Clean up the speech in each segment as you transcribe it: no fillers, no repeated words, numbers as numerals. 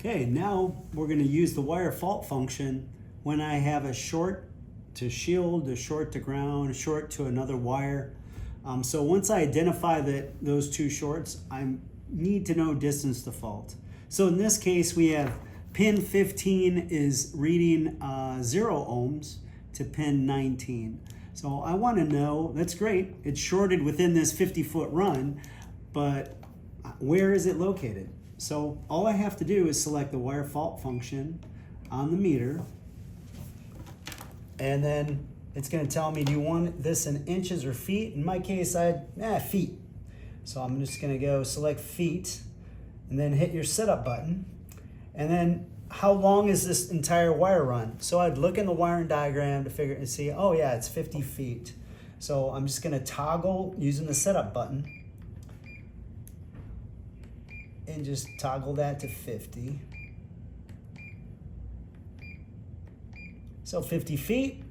Okay, now we're going to use the wire fault function when I have a short to shield, a short to ground, a short to another wire. So once I identify those two shorts, I need to know distance to fault. So in this case, we have pin 15 is reading 0 ohms to pin 19. So I want to know, that's great, it's shorted within this 50-foot run, but where is it located? So all I have to do is select the wire fault function on the meter, and then it's going to tell me, do you want this in inches or feet? In my case, feet. So I'm just going to go select feet, and then hit your setup button. And then how long is this entire wire run? So I'd look in the wiring diagram to figure and see, oh yeah, it's 50 feet. So I'm just going to toggle using the setup button, and just toggle that to 50. So 50 feet.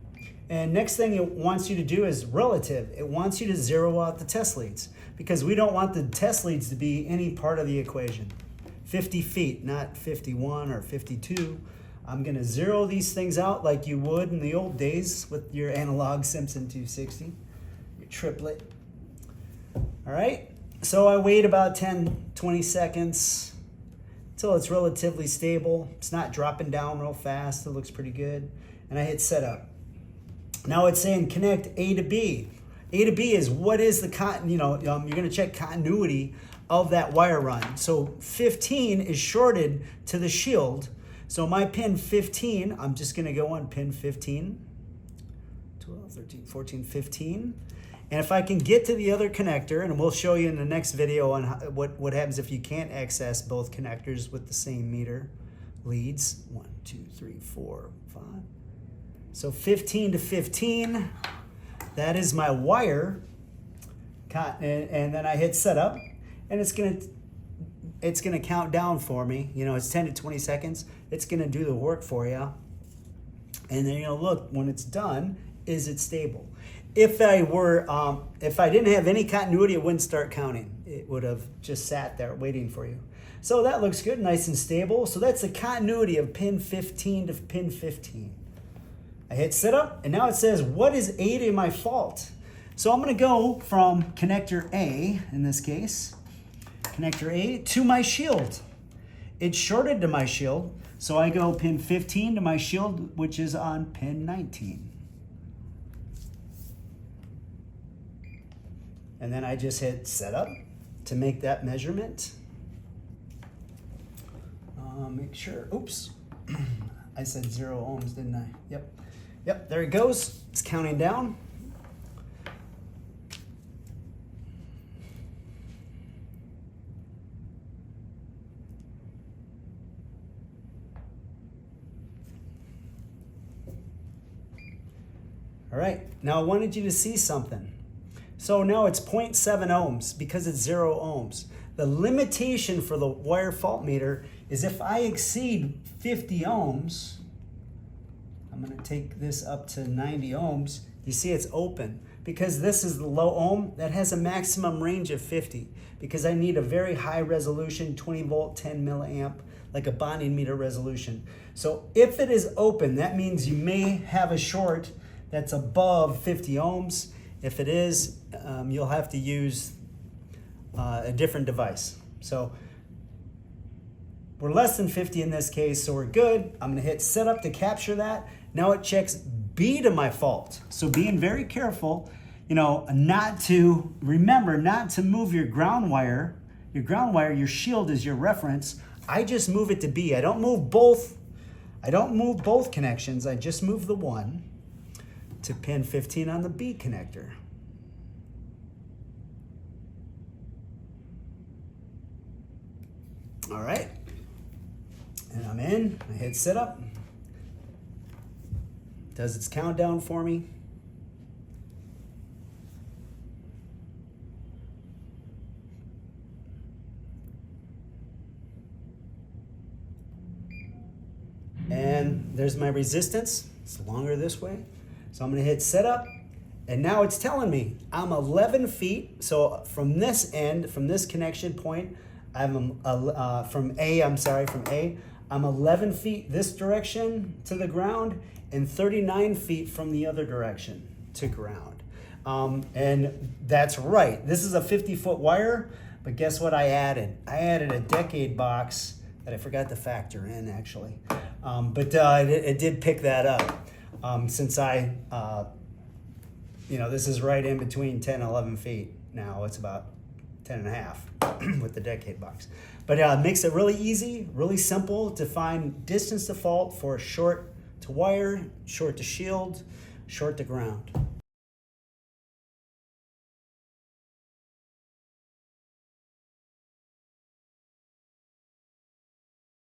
And next thing it wants you to do is relative. It wants you to zero out the test leads because we don't want the test leads to be any part of the equation. 50 feet, not 51 or 52. I'm gonna zero these things out like you would in the old days with your analog Simpson 260, your triplet. All right. So I wait about 10, 20 seconds until it's relatively stable. It's not dropping down real fast. It looks pretty good. And I hit setup. Now it's saying connect A to B. A to B is what is the you're going to check continuity of that wire run. So 15 is shorted to the shield. So my pin 15, I'm just going to go on pin 15, 12, 13, 14, 15. And if I can get to the other connector, and we'll show you in the next video on what happens if you can't access both connectors with the same meter leads. 1, 2, 3, 4, 5. So 15 to 15, that is my wire. And then I hit setup, and it's gonna count down for me. You know, it's 10 to 20 seconds. It's gonna do the work for you. And then look, when it's done, is it stable? If I didn't have any continuity, it wouldn't start counting. It would have just sat there waiting for you. So that looks good, nice and stable. So that's the continuity of pin 15 to pin 15. I hit setup, and now it says, what is A to my fault? So I'm gonna go from connector A, in this case, connector A to my shield. It's shorted to my shield, so I go pin 15 to my shield, which is on pin 19. And then I just hit setup to make that measurement. Make sure, oops, I said 0 ohms, didn't I? Yep, there it goes. It's counting down. All right, now I wanted you to see something. So now it's 0.7 ohms because it's 0 ohms. The limitation for the wire fault meter is if I exceed 50 ohms, I'm going to take this up to 90 ohms. You see it's open because this is the low ohm that has a maximum range of 50 because I need a very high resolution, 20 volt, 10 milliamp, like a bonding meter resolution. So if it is open, that means you may have a short that's above 50 ohms. If it is, you'll have to use a different device. So we're less than 50 in this case, so we're good. I'm gonna hit setup to capture that. Now it checks B to my fault. So being very careful, not to move your ground wire. Your shield is your reference. I just move it to B. I don't move both connections. I just move the one to pin 15 on the B connector. All right, and I'm in, I hit setup. Does its countdown for me. And there's my resistance. It's longer this way. So I'm gonna hit setup, and now it's telling me I'm 11 feet. So from this end, from this connection point, from A, I'm 11 feet this direction to the ground and 39 feet from the other direction to ground. And that's right. This is a 50-foot wire, but guess what I added? I added a decade box that I forgot to factor in, actually. But it did pick that up since I, this is right in between 10 and 11 feet. Now it's about 10 and a half with the decade box. But it makes it really easy, really simple to find distance default for short to wire, short to shield, short to ground.